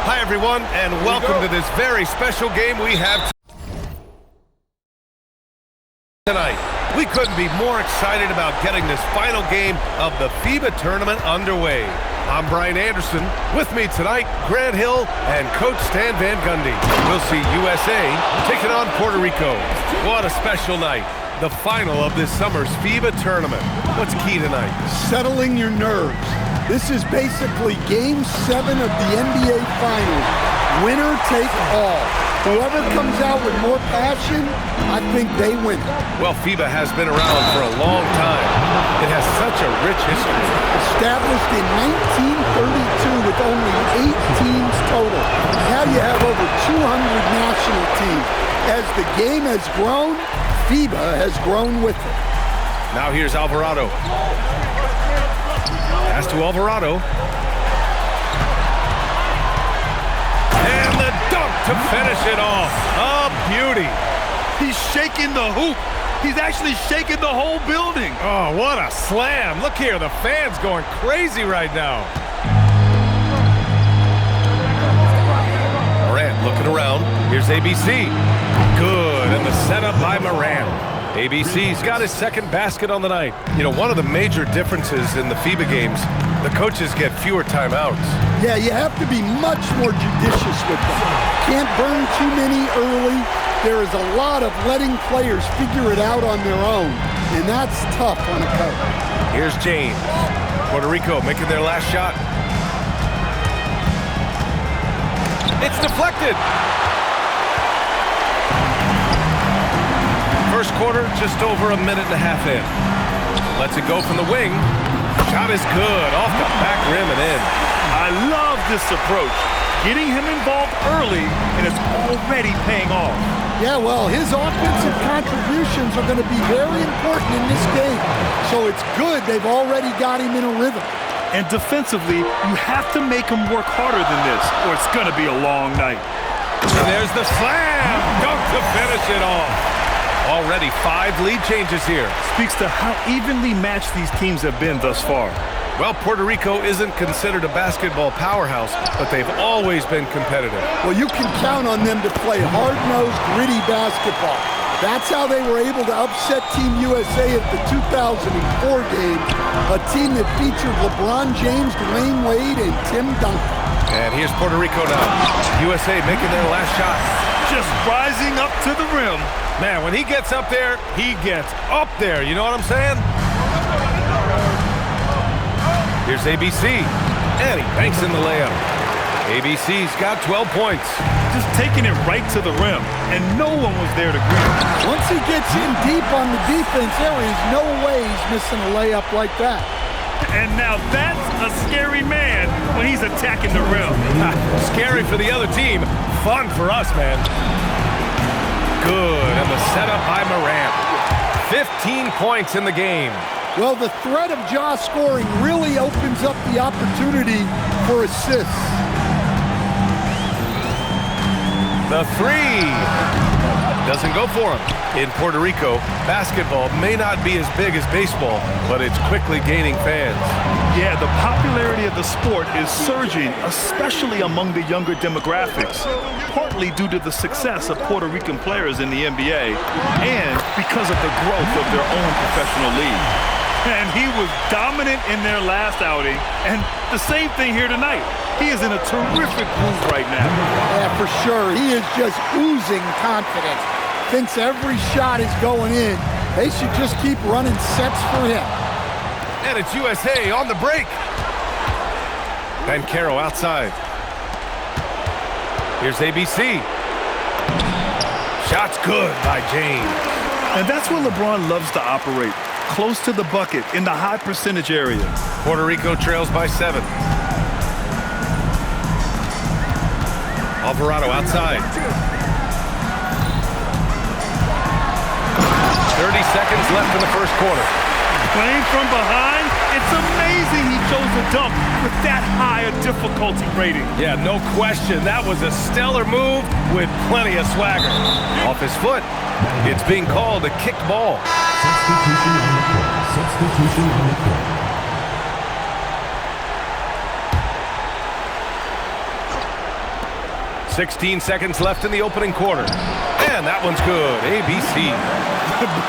Hi, everyone, and welcome to this very special game we have tonight. We couldn't be more excited about getting this final game of the FIBA tournament underway. I'm Brian Anderson. With me tonight, Grant Hill and Coach Stan Van Gundy. We'll see USA taking on Puerto Rico. What a special night. The final of this summer's FIBA tournament. What's key tonight? Settling your nerves. This is basically Game 7 of the NBA Finals. Winner take all. Whoever comes out with more passion, I think they win. Well, FIBA has been around for a long time. It has such a rich history. Established in 1932 with only 8 teams total. Now you have over 200 national teams. As the game has grown, FIBA has grown with it. Now here's Alvarado. Pass to Alvarado. And the dunk to finish it off. A beauty. He's shaking the hoop. He's actually shaking the whole building. Oh, what a slam. Look here, the fans going crazy right now. Morant looking around. Here's ABC. Good, and the setup by Morant. ABC's got his second basket on the night. You know, one of the major differences in the FIBA games, the coaches get fewer timeouts. Yeah, you have to be much more judicious with them. Can't burn too many early. There is a lot of letting players figure it out on their own, and that's tough on a coach. Here's James. Puerto Rico making their last shot. It's deflected. First quarter, just over a minute and a half in. Lets it go from the wing. Shot is good, off the back rim and in. I love this approach. Getting him involved early, and it's already paying off. Yeah, well, his offensive contributions are going to be very important in this game. So it's good they've already got him in a rhythm. And defensively, you have to make him work harder than this, or it's going to be a long night. And there's the slam. Dunk to finish it off. Already 5 lead changes here. Speaks to how evenly matched these teams have been thus far. Well, Puerto Rico isn't considered a basketball powerhouse, but they've always been competitive. Well, you can count on them to play hard-nosed, gritty basketball. That's how they were able to upset Team USA at the 2004 game, a team that featured LeBron James, Dwayne Wade, and Tim Duncan. And here's Puerto Rico now. USA making their last shot. Just rising up to the rim. Man, when he gets up there, he gets up there. You know what I'm saying? Here's ABC. And he banks in the layup. ABC's got 12 points. Just taking it right to the rim, and no one was there to greet him. Once he gets in deep on the defense, there is no way he's missing a layup like that. And now that's a scary man when he's attacking the rim. Scary for the other team. Fun for us, man. Good, and the setup by Morant. 15 points in the game. Well, the threat of Ja scoring really opens up the opportunity for assists. The three doesn't go for him. In Puerto Rico, basketball may not be as big as baseball, but it's quickly gaining fans. Yeah, the popularity of the sport is surging, especially among the younger demographics, partly due to the success of Puerto Rican players in the NBA and because of the growth of their own professional league. And he was dominant in their last outing, and the same thing here tonight. He is in a terrific groove right now. Yeah, for sure. He is just oozing confidence. Thinks every shot is going in. They should just keep running sets for him. And it's USA on the break. Bancaro outside. Here's ABC. Shot's good by James. And that's where LeBron loves to operate. Close to the bucket in the high percentage area. Puerto Rico trails by 7. Alvarado outside. 30 seconds left in the first quarter. Playing from behind, it's amazing he chose a dunk with that high a difficulty rating. Yeah, no question. That was a stellar move with plenty of swagger. Off his foot. It's being called a kicked ball. Substitution on the court. Substitution on the court. 16 seconds left in the opening quarter. And that one's good. ABC.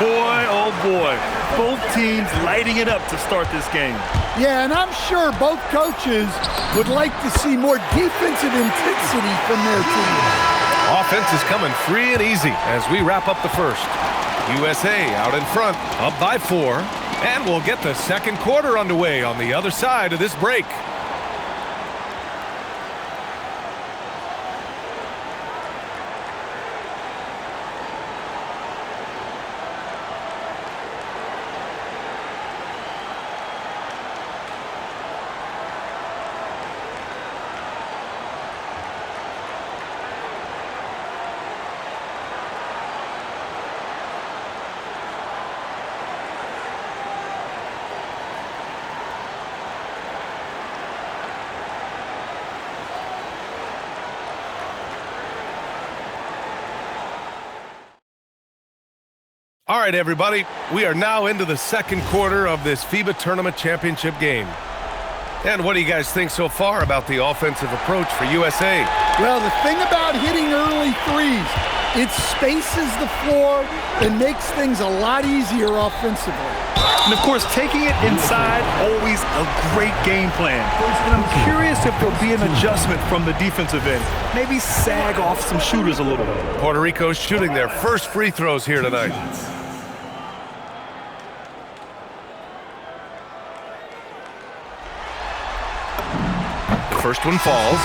Boy, oh boy. Both teams lighting it up to start this game. Yeah, and I'm sure both coaches would like to see more defensive intensity from their team. Offense is coming free and easy as we wrap up the first. USA out in front, up by 4. And we'll get the second quarter underway on the other side of this break. All right, everybody, we are now into the second quarter of this FIBA Tournament Championship game. And what do you guys think so far about the offensive approach for USA? Well, the thing about hitting early threes, it spaces the floor and makes things a lot easier offensively. And of course, taking it inside, always a great game plan. And I'm curious if there'll be an adjustment from the defensive end. Maybe sag off some shooters a little. Puerto Rico's shooting their first free throws here tonight. First one falls.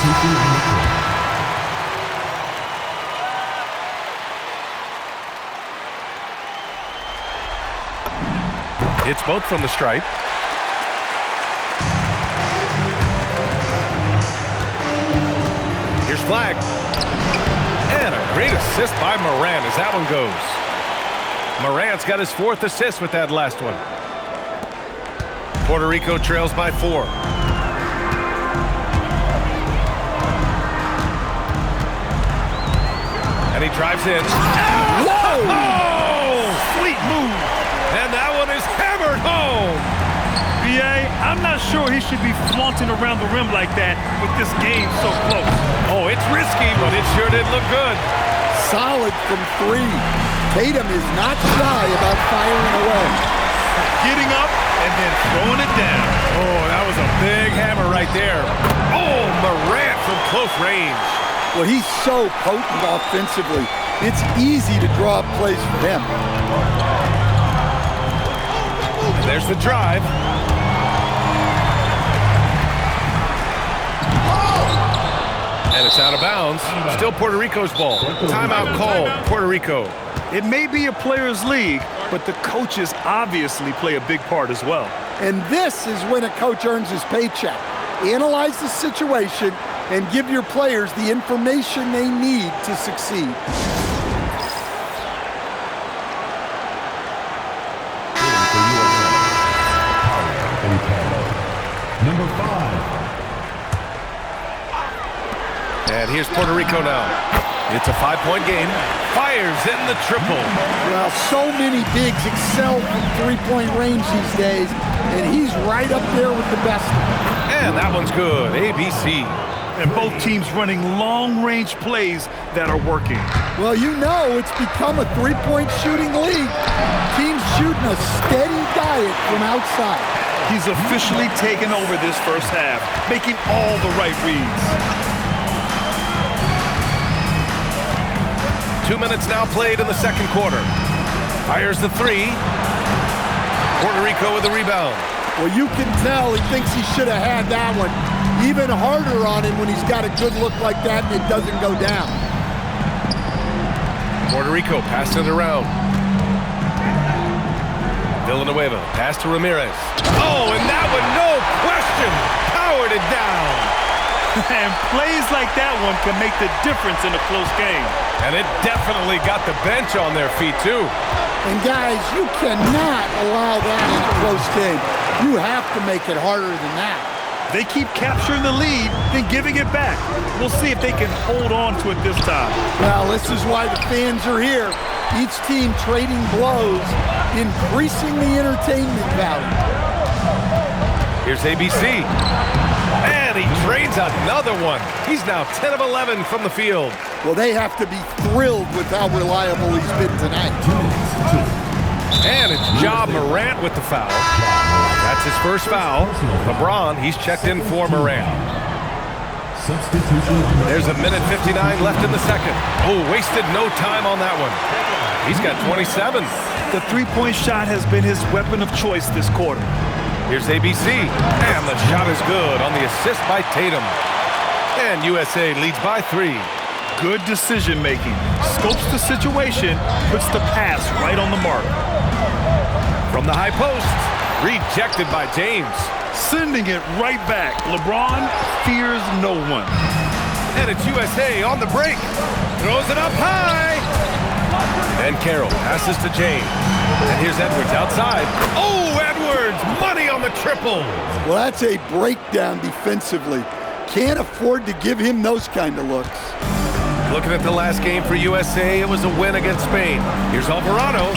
It's both from the stripe. Here's flag. And a great assist by Morant as that one goes. Morant's got his 4th assist with that last one. Puerto Rico trails by 4. And he drives in. Whoa! Oh! Sweet move. And that one is hammered home. BA, I'm not sure he should be flaunting around the rim like that with this game so close. Oh, it's risky, but it sure did look good. Solid from 3. Tatum is not shy about firing away. Getting up and then throwing it down. Oh, that was a big hammer right there. Oh, Morant from close range. Well, he's so potent offensively. It's easy to draw up plays for him. And there's the drive. And it's out of bounds. Still Puerto Rico's ball. Timeout called, Puerto Rico. It may be a players' league, but the coaches obviously play a big part as well. And this is when a coach earns his paycheck. Analyze the situation and give your players the information they need to succeed. Number 5. And here's Puerto Rico now. It's a 5-point game. Fires in the triple. Well, so many bigs excel from three-point range these days, and he's right up there with the best of them. And that one's good. ABC. And both teams running long-range plays that are working. Well, you know it's become a three-point shooting league. Teams shooting a steady diet from outside. He's officially taken over this first half, making all the right reads. 2 minutes now played in the second quarter. Fires the 3. Puerto Rico with the rebound. Well, you can tell he thinks he should have had that one. Even harder on him when he's got a good look like that and it doesn't go down. Puerto Rico passing it around. Villanueva, pass to Ramirez. Oh, and that one, no question, powered it down. And plays like that one can make the difference in a close game. And it definitely got the bench on their feet, too. And guys, you cannot allow that in a close game. You have to make it harder than that. They keep capturing the lead, then giving it back. We'll see if they can hold on to it this time. Well, this is why the fans are here. Each team trading blows, increasing the entertainment value. Here's ABC. And he drains another one. He's now 10 of 11 from the field. Well, they have to be thrilled with how reliable he's been tonight. And it's Ja Morant with the foul. That's his first foul. LeBron, he's checked in for Morant. There's a minute 59 left in the second. Oh, wasted no time on that one. He's got 27. The three-point shot has been his weapon of choice this quarter. Here's ABC. And the shot is good on the assist by Tatum. And USA leads by 3. Good decision-making. Scopes the situation, puts the pass right on the mark. From the high post, rejected by James. Sending it right back. LeBron fears no one. And it's USA on the break. Throws it up high. And Carroll passes to James. And here's Edwards outside. Oh, Edwards! Money on the triple. Well, that's a breakdown defensively. Can't afford to give him those kind of looks. Looking at the last game for USA, it was a win against Spain. Here's Alvarado.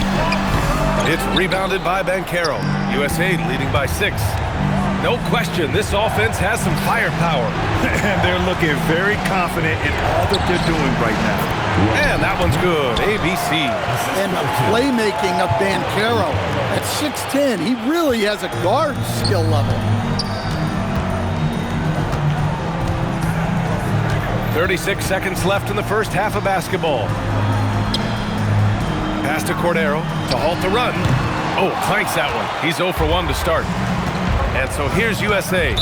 It's rebounded by Banchero. USA leading by 6. No question, this offense has some firepower. And they're looking very confident in all that they're doing right now. And that one's good. ABC. And the playmaking of Banchero. At 6'10", he really has a guard skill level. 36 seconds left in the first half of basketball. Pass to Cordero to halt the run. Oh, clanks that one. He's 0 for 1 to start. And so here's USA.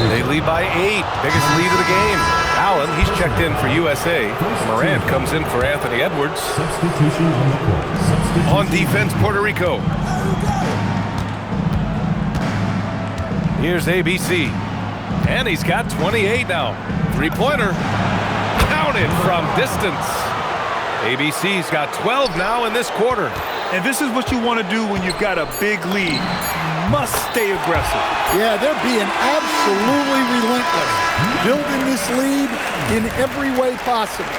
They lead by 8. Biggest lead of the game. Allen, he's checked in for USA. Morant comes in for Anthony Edwards. Substitution on the court. Substitution. On defense, Puerto Rico. Here's ABC. And he's got 28 now. Three-pointer. Counted from distance. ABC's got 12 now in this quarter. And this is what you want to do when you've got a big lead. You must stay aggressive. Yeah, they're being absolutely relentless. Building this lead in every way possible.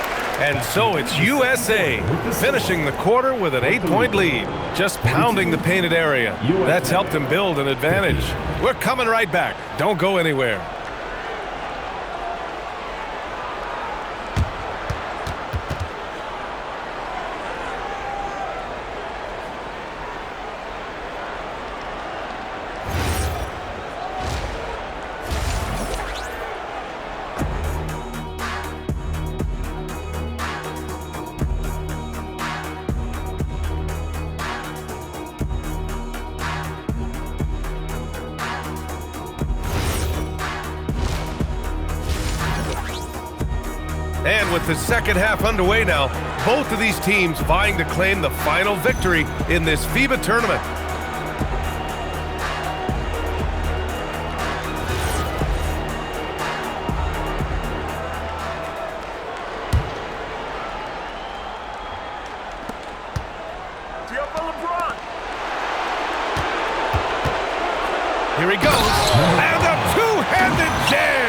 And so it's USA finishing the quarter with an 8-point lead. Just pounding the painted area. That's helped them build an advantage. We're coming right back. Don't go anywhere. And with the second half underway now, both of these teams vying to claim the final victory in this FIBA tournament. Here he goes, and a two-handed jam!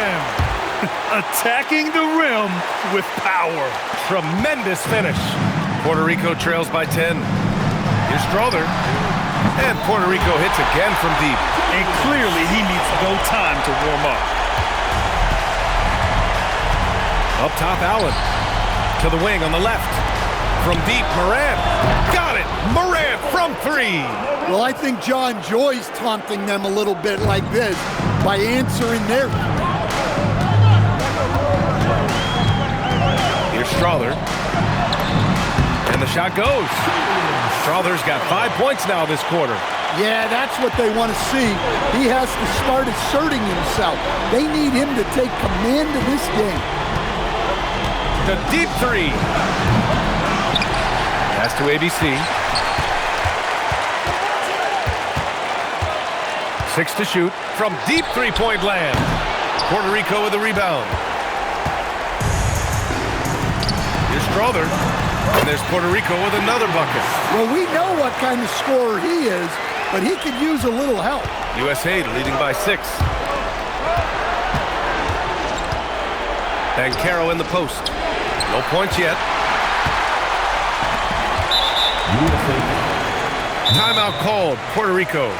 Attacking the rim with power. Tremendous finish. Puerto Rico trails by 10. Here's Strother. And Puerto Rico hits again from deep. And clearly he needs no time to warm up. Up top, Allen. To the wing on the left. From deep, Morant. Got it! Morant from 3. Well, I think Ja enjoys taunting them a little bit like this by answering their... Here's Strother. And the shot goes. Strother's got 5 points now this quarter. Yeah, that's what they want to see. He has to start asserting himself. They need him to take command of this game. The deep 3. Pass to ABC. 6 to shoot from deep three-point land. Puerto Rico with the rebound. Here's Strother. And there's Puerto Rico with another bucket. Well, we know what kind of scorer he is, but he could use a little help. USA leading by 6. And Caro in the post. No points yet. Timeout called, Puerto Rico.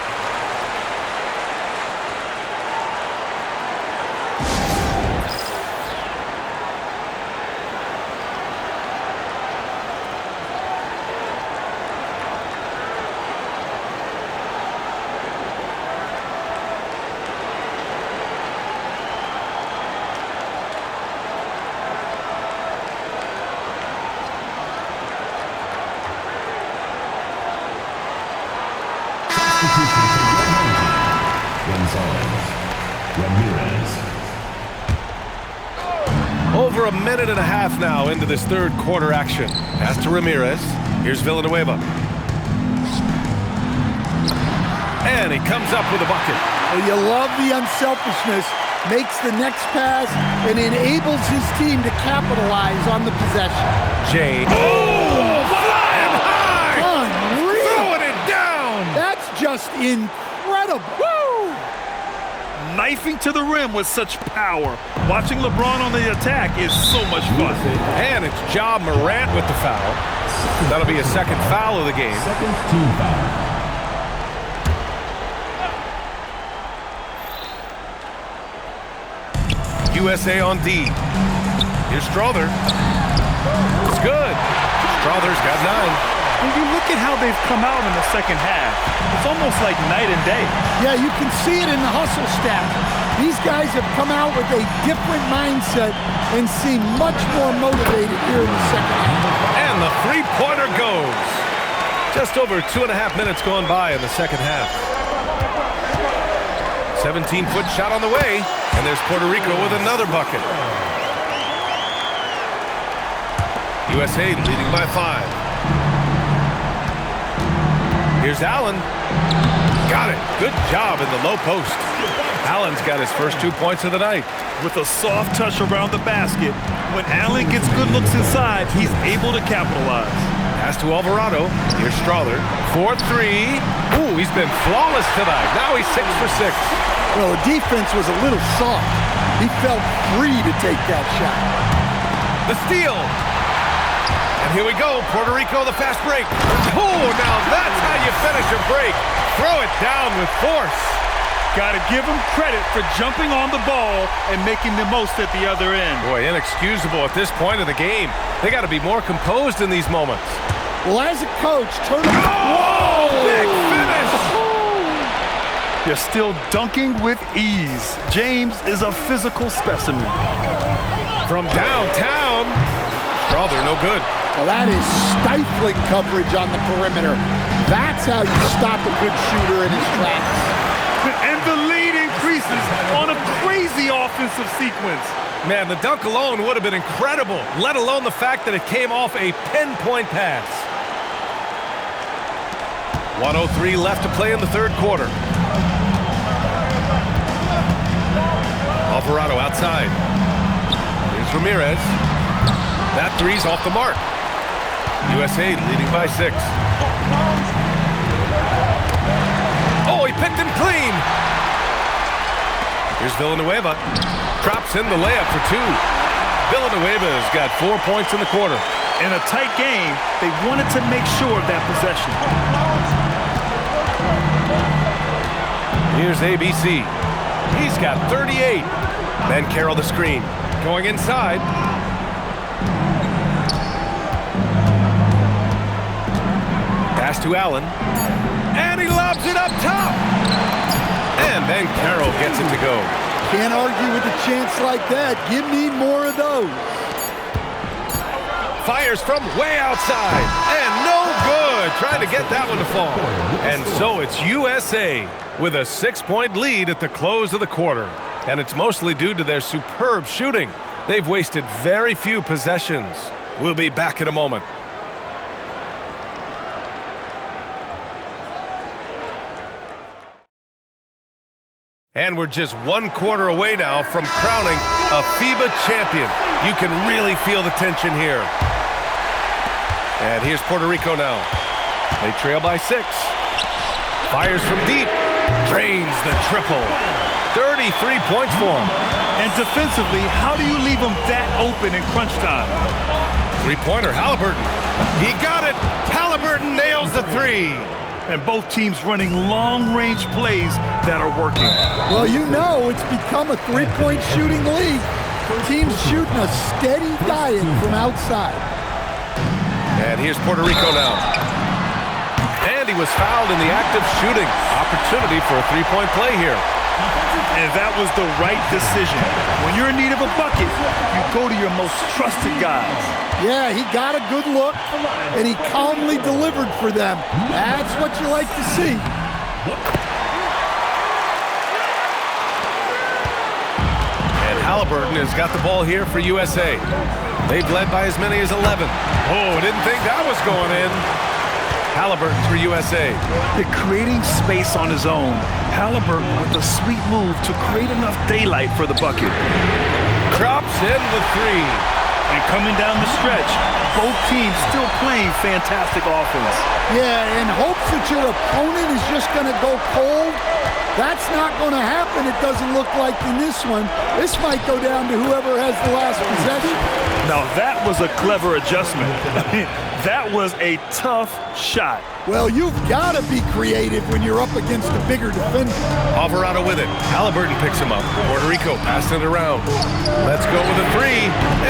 Over a minute and a half now into this third quarter action. Pass to Ramirez. Here's Villanueva. And he comes up with a bucket. Well, you love the unselfishness. Makes the next pass and enables his team to capitalize on the possession. James. Oh, flying high! Unreal! Throwing it down! That's just incredible. Woo! Knifing to the rim with such power. Watching LeBron on the attack is so much fun. And it's Ja Morant with the foul. That'll be a second foul of the game. Second team foul. USA on D. Here's Strother. It's good. Strother's got 9. When you look at how they've come out in the second half, it's almost like night and day. Yeah, you can see it in the hustle stat. These guys have come out with a different mindset and seem much more motivated here in the second half. And the three-pointer goes. Just over 2.5 minutes gone by in the second half. 17-foot shot on the way, and there's Puerto Rico with another bucket. USA leading by 5. Here's Allen. Got it. Good job in the low post. Allen's got his first 2 points of the night. With a soft touch around the basket, when Allen gets good looks inside, he's able to capitalize. Pass to Alvarado. Here's Strother. 4-3. Ooh, he's been flawless tonight. Now he's 6 for 6. Well, the defense was a little soft. He felt free to take that shot. The steal. And here we go. Puerto Rico, the fast break. Oh, now that's how you finish a break. Throw it down with force. Got to give him credit for jumping on the ball and making the most at the other end. Boy, inexcusable at this point of the game. They got to be more composed in these moments. Well, as a coach, turn it. Oh, big finish. They're still dunking with ease. James is a physical specimen. From downtown. Strother, no good. Well, that is stifling coverage on the perimeter. That's how you stop a good shooter in his tracks. And the lead increases on a crazy offensive sequence. Man, the dunk alone would have been incredible, let alone the fact that it came off a pinpoint pass. 1:03 left to play in the third quarter. Alvarado outside. Here's Ramirez. That three's off the mark. USA leading by 6. Oh, he picked him clean. Here's Villanueva. Drops in the layup for 2. Villanueva's got 4 points in the quarter. In a tight game, they wanted to make sure of that possession. Here's ABC. He's got 38. Then Carroll the screen. Going inside. Pass to Allen. And he lobs it up top. And then Carroll gets it to go. Can't argue with a chance like that. Give me more of those. Fires from way outside. And no good. Trying to get that one to fall. And so it's USA with a 6-point lead at the close of the quarter. And it's mostly due to their superb shooting. They've wasted very few possessions. We'll be back in a moment. And we're just 1 quarter away now from crowning a FIBA champion. You can really feel the tension here. And here's Puerto Rico now. They trail by 6. Fires from deep. Drains the triple. 33 points for him. And defensively, how do you leave them that open in crunch time? Three-pointer, Halliburton. He got it. Halliburton nails the 3. And both teams running long-range plays that are working. Well, you know it's become a three-point shooting league. Teams shooting a steady diet from outside. And here's Puerto Rico now. And he was fouled in the act of shooting. Opportunity for a three-point play here. And that was the right decision. When you're in need of a bucket, you go to your most trusted guys. Yeah, he got a good look, and he calmly delivered for them. That's what you like to see. And Halliburton has got the ball here for USA. They've led by as many as 11. Oh, didn't think that was going in. Halliburton for USA. They're creating space on his own. Halliburton with a sweet move to create enough daylight for the bucket. Drops in the 3. And coming down the stretch, both teams still playing fantastic offense. Yeah, and hopes that your opponent is just going to go cold. That's not going to happen, it doesn't look like in this one. This might go down to whoever has the last possession. Now that was a clever adjustment. That was a tough shot. Well, you've got to be creative when you're up against a bigger defender. Alvarado with it. Halliburton picks him up. Puerto Rico passing it around. Let's go with a 3.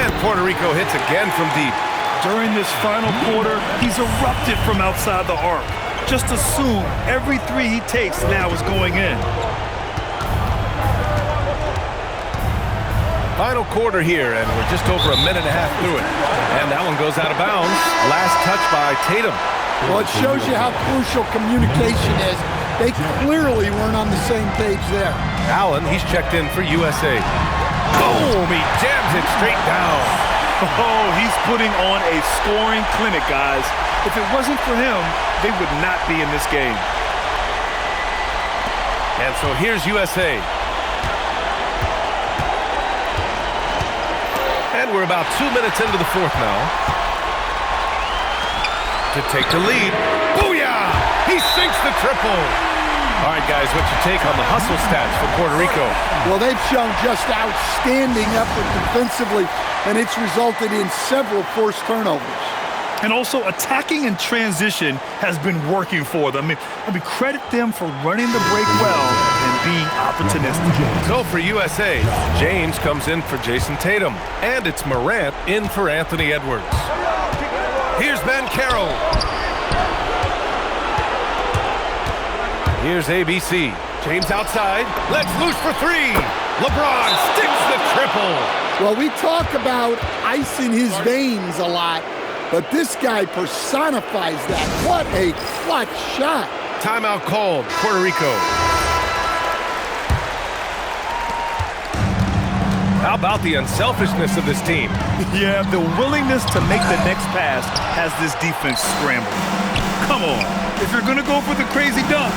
And Puerto Rico hits again from deep. During this final quarter, he's erupted from outside the arc. Just assume every 3 he takes now is going in. Final quarter here, and we're just over a minute and a half through it. And that one goes out of bounds. Last touch by Tatum. Well, it shows you how crucial communication is. They clearly weren't on the same page there. Allen, he's checked in for USA. Boom! He jams it straight down. Oh, he's putting on a scoring clinic, guys. If it wasn't for him, they would not be in this game. And so here's USA. And we're about 2 minutes into the 4th now. To take the lead. Booyah! He sinks the triple. All right, guys, what's your take on the hustle stats for Puerto Rico? Well, they've shown just outstanding effort defensively, and it's resulted in several forced turnovers. And also, attacking in transition has been working for them. I mean, credit them for running the break well and being opportunistic. So for USA, James comes in for Jason Tatum, and it's Morant in for Anthony Edwards. Here's Banchero. Here's ABC. James outside. Let's loose for 3. LeBron sticks the triple. Well, we talk about ice in his veins a lot, but this guy personifies that. What a clutch shot. Timeout called, Puerto Rico. How about the unselfishness of this team? Yeah, the willingness to make the next pass has this defense scrambling. Come on, if you're going to go for the crazy dunk,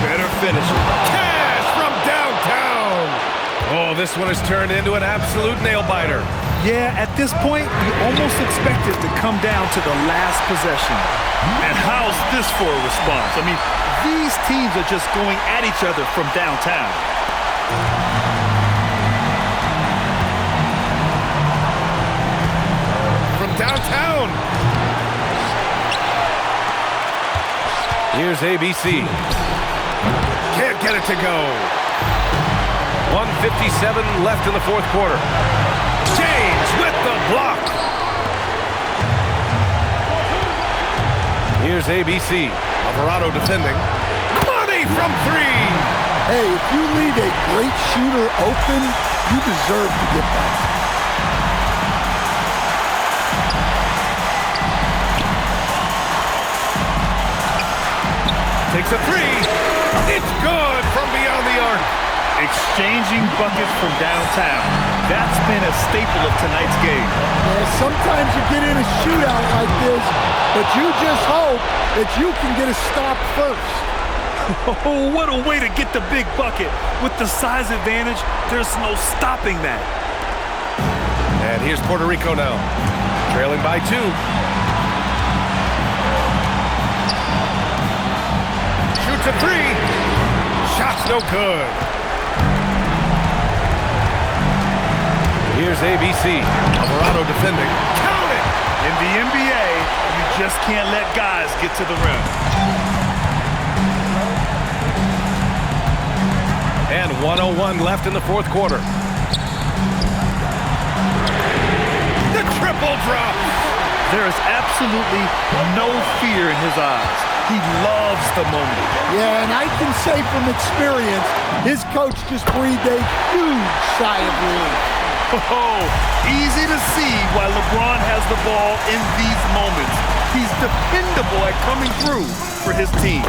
better finish it. Cash from downtown. Oh, this one has turned into an absolute nail-biter. Yeah, at this point, you almost expect it to come down to the last possession. And how's this for a response? I mean, these teams are just going at each other from downtown. Downtown. Here's ABC. Can't get it to go. 1:57 left in the 4th quarter. James with the block. Here's ABC. Alvarado defending. Money from 3. Hey, if you leave a great shooter open, you deserve to get that. Takes a 3. It's good from beyond the arc. Exchanging buckets from downtown. That's been a staple of tonight's game. Yeah, sometimes you get in a shootout like this, but you just hope that you can get a stop first. Oh, what a way to get the big bucket. With the size advantage, there's no stopping that. And here's Puerto Rico now, trailing by 2. Shoots a 3. Shot's no good. Here's ABC. Alvarado defending. Count it! In the NBA, you just can't let guys get to the rim. And 1:01 left in the fourth quarter. The triple drop. There is absolutely no fear in his eyes. He loves the moment. Yeah, and I can say from experience, his coach just breathed a huge sigh of relief. Oh, easy to see why LeBron has the ball in these moments. He's dependable at coming through for his team.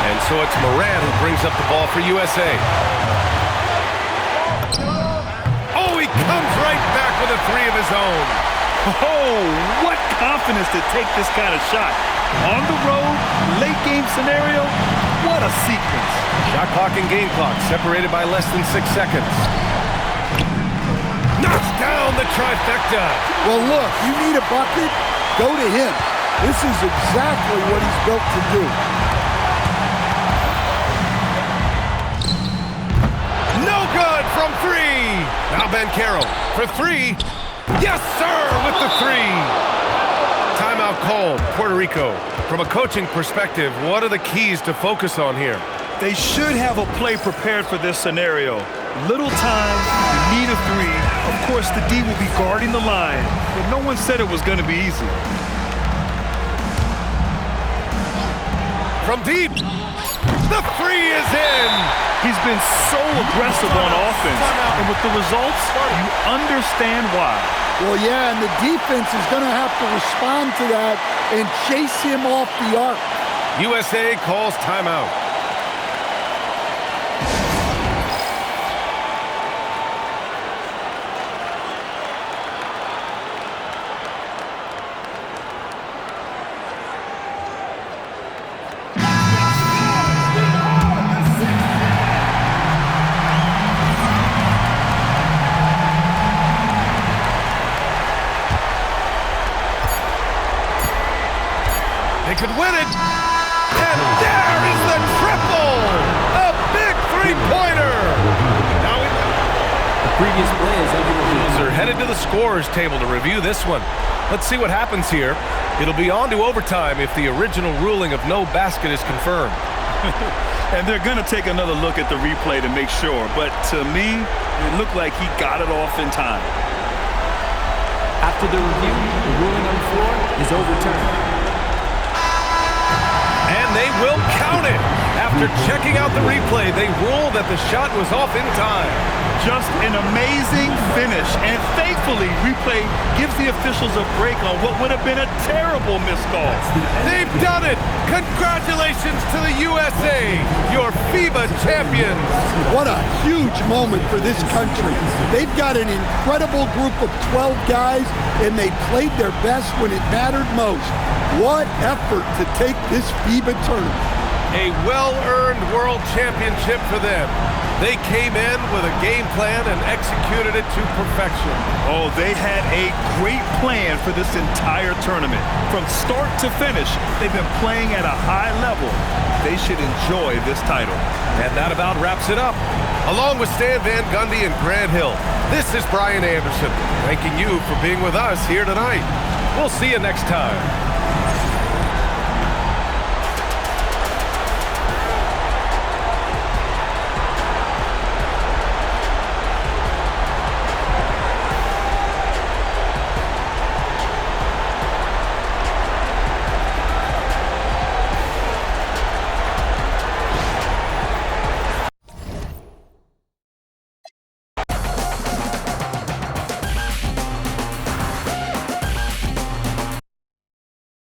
And so it's Moran who brings up the ball for USA. Oh, he comes right back with a 3 of his own. Oh, what confidence to take this kind of shot. On the road, late game scenario, what a sequence. Shot clock and game clock separated by less than 6 seconds. Knocks down the trifecta. Well, look, you need a bucket, go to him. This is exactly what he's built to do. No good from 3. Now Banchero for 3. Yes, sir, with the 3. Timeout called, Puerto Rico. From a coaching perspective, what are the keys to focus on here? They should have a play prepared for this scenario. Little time, you need a 3. Of course, the D will be guarding the line, but no one said it was going to be easy. From deep, the 3 is in. He's been so aggressive on offense, and with the results, you understand why. Well, yeah, and the defense is going to have to respond to that and chase him off the arc. USA calls timeout. They could win it. And there is the triple. A big three-pointer. Now the previous play is under they're headed to the scorer's table to review this one. Let's see what happens here. It'll be on to overtime if the original ruling of no basket is confirmed. And they're going to take another look at the replay to make sure. But to me, it looked like he got it off in time. After the review, the ruling on the floor is overturned. And they will count it. After checking out the replay, they rule that the shot was off in time. Just an amazing finish. And thankfully, replay gives the officials a break on what would have been a terrible missed call. They've done it. Congratulations to the USA, your FIBA champions. What a huge moment for this country. They've got an incredible group of 12 guys, and they played their best when it mattered most. What effort to take this FIBA tournament. A well-earned world championship for them. They came in with a game plan and executed it to perfection. Oh, they had a great plan for this entire tournament. From start to finish, they've been playing at a high level. They should enjoy this title. And that about wraps it up. Along with Stan Van Gundy and Grant Hill, this is Brian Anderson, thanking you for being with us here tonight. We'll see you next time.